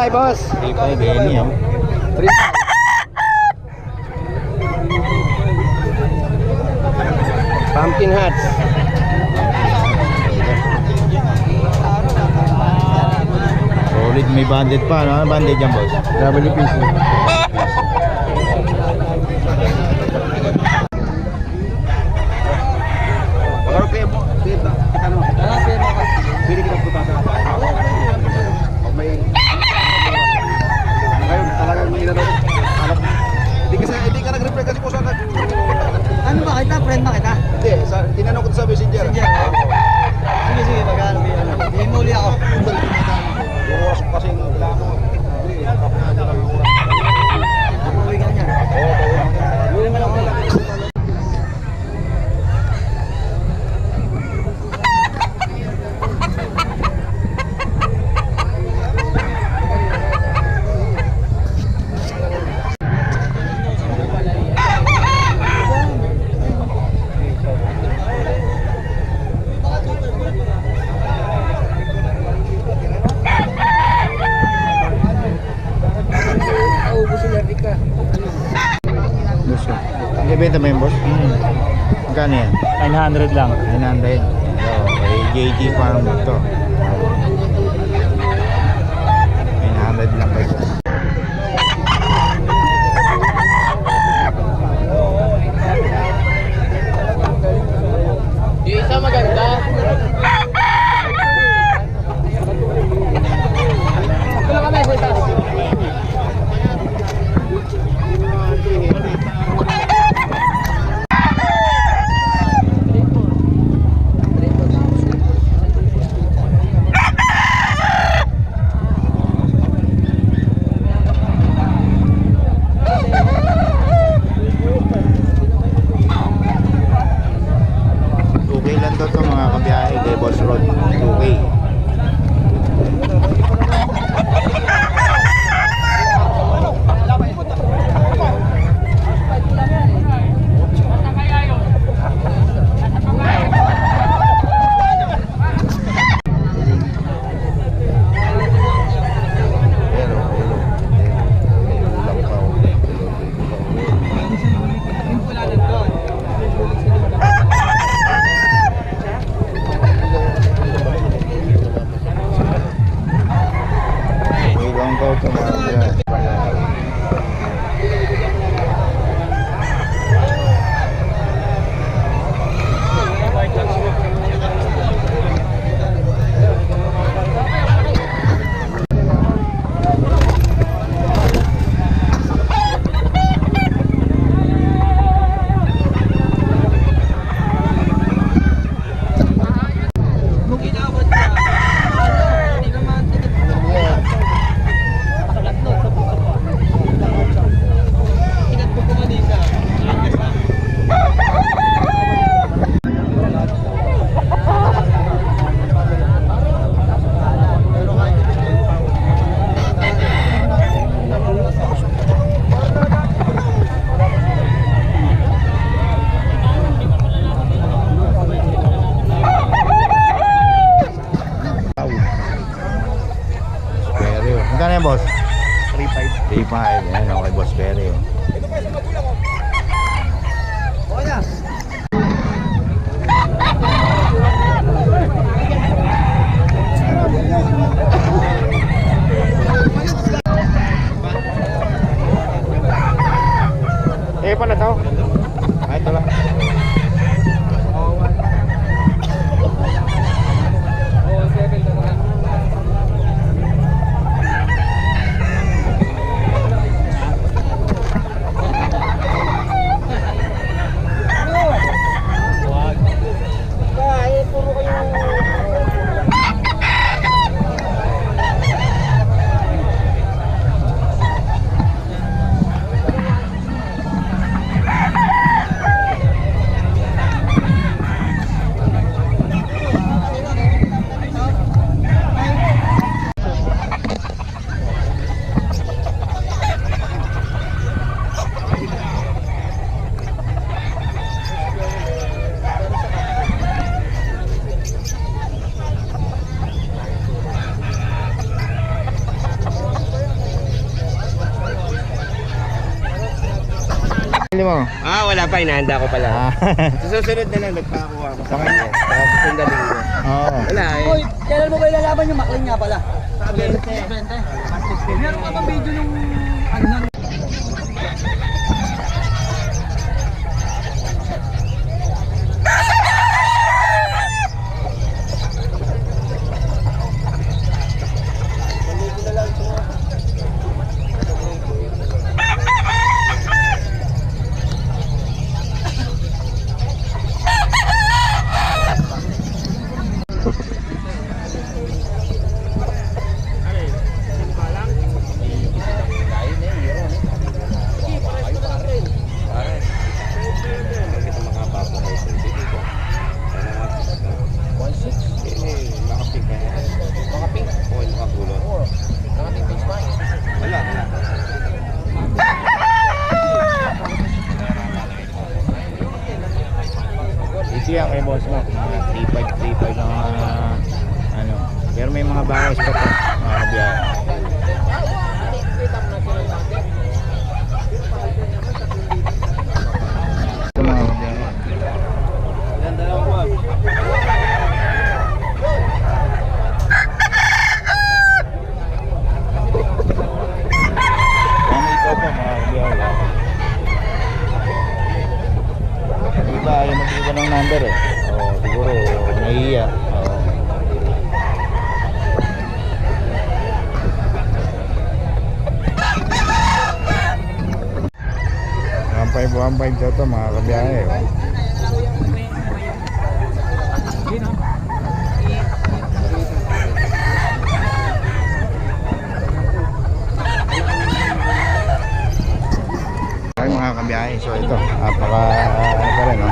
Boss. 3.5 Benny, oh. 3.5. Pumpkin hats. Solid, may banded pa, no? Ano banded yan, boss? WPC. Ano ba kita? Friend ba kita? Hindi, tinanong ko sa messenger. Sige, sige, magkano ba yan? Himuli ako. Bukas kasi ng plano. Uwi ka niya. Uwi naman ako. Ibenta mo yung boss? Magkano yan? 900 lang. 900. Kay JT Farm to. 900 lang kayo. Yung isa maganda. Wala ka na isa. Magkano yan, boss? 3.5. 3.5. Ayan, okay, boss Perry. Okay na. Eh, pala to? Ay, ito lang. Pili mo. Wala pa, inahanda ko pala. Ah. Sa susunod na lang, nagpakakuha ko sa kanya. Sa susunod na linggo. Oo. Wala eh. Uy, kailan mo ba ilalaban yung makling nga pala? Sa 20. Meron ka pa video nung ano nun? Easy yan kay boss mo. 3.5 lang ano. Pero may mga bawas pa to. Mga kabiyahe. Ito mga kabiyahe. Ano ito po mga kabiyahe. Iba ayaw mag-iba ng number eh. Oo, siguro nahihiya. Oo. One five daw to mga kabiyahe. Oh. Ay mga kabiyahe, so ito napaka ano pa rin oh.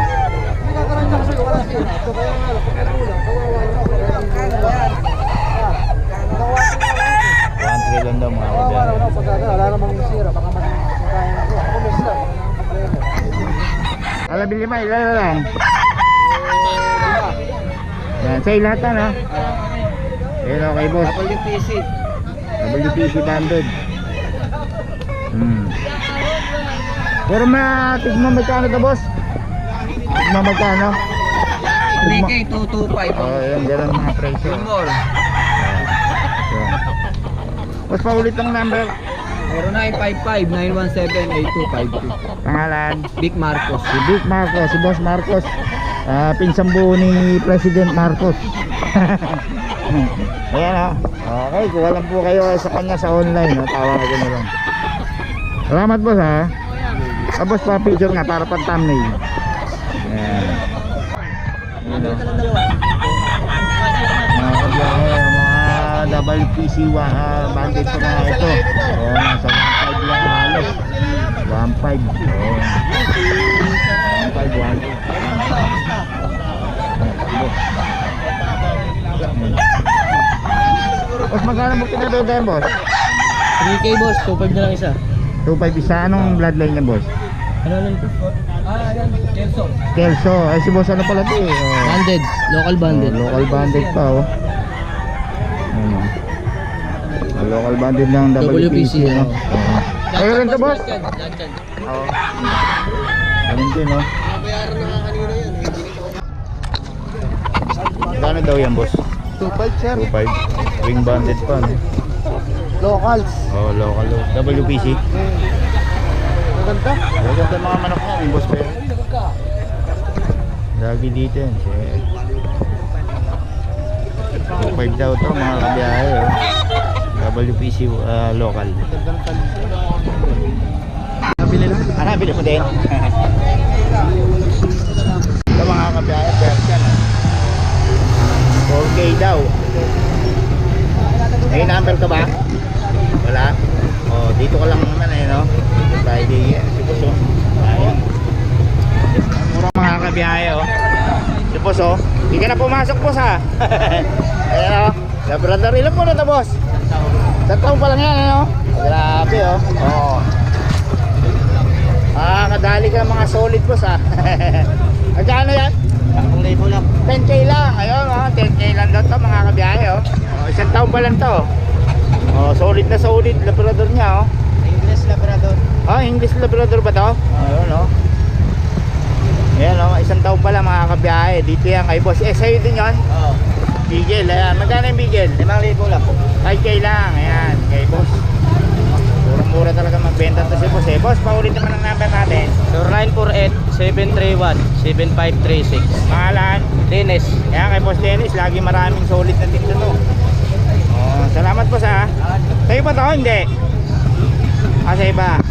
One trillion daw mga kabiyahe. Wala namang sira, baka magkakain ako. Ako mister, Alabili ba? Ilan lang? Yan, sa'yo lahat na no? Ayun okay boss. WPC. WPC banded. Pero tignan magkano to boss? Tignan magkano? 3K, 225. Oh, yan, ganun mga presyo. More. Boss, paulit ang number. 0955-917-8252. Pangalan? Big Marcos. Si Vic Marcos, si Boss Marcos. Pinsang buo ni President Marcos. Ayan o. Okay, kuha lang po kayo sa kanya sa online. Tawagan nyo lang. Salamat boss ha. Boss, pa-picture nga para pang thumbnail. Ayan. Ayan o. Mga kabiyahe, mga WPC bandit ko mga ito. O, nasa 1.5 lang halos. 1.5. O. 1.5. Boss, magkano mo pinabenta boss? 3K boss, 2.5 na lang isa. 2.5 isa. Anong bloodline niya boss? Ano lang ito? Yan, Kelso. Kelso. Ay si boss ano pala ito eh. Oh. Banded, local banded. Oh, local banded pa oh. Ano. Local banded ng WPC no? Oh. Ayun rin to boss? Oo. Ganun din no? Gano'n daw yan boss? 2.5 sir. 2.5. Ring banded pa no? Locals. Oh, local WPC. Maganda. Maganda mga manok niya, yung boss pa yun. Lagi dito yan. 2.5 daw to mga kabiyahe oh. WPC local. Nabili lang. Nabili mo din. Ito mga kabiyahe, Persian 4K daw. May number ka ba? Wala? Oh, dito ka lang naman eh no? Friday si boss oh. Ayan. Murang mga kabiyahe oh. Si boss oh. Hindi ka na pumasok boss ha. Ayan oh. Labrador, ilan po na ito boss? 1 taon pa lang yan ano? Grabe oh. Oo. Kadali ka mga solid boss ha. Magkano yan? 10,000 lang. 10K lang. Ayun oh. 10K lang daw ito mga kabiyahe oh. 1 taon pa lang to. Oh, solid na solid Labrador niya oh. English Labrador. Oh, English Labrador ba to? Ayun oh. Ayan oh, isang taon pa lang mga kabiyahe. Dito yan kay boss. Sa'yo din yun? Oo. Bigel, ayan. Magkano yung bigel? 5,000 lang po. 5K lang, ayan, kay boss. Mura-mura talaga magbenta to si boss eh. Boss, paulit naman ang number natin. 0948-731-7536. Pangalan? Dennis. Ayan, kay boss Dennis, lagi maraming solid na tinda to. Oh, salamat boss ha. Sa'yo ba to? Hindi. Ah, sa iba.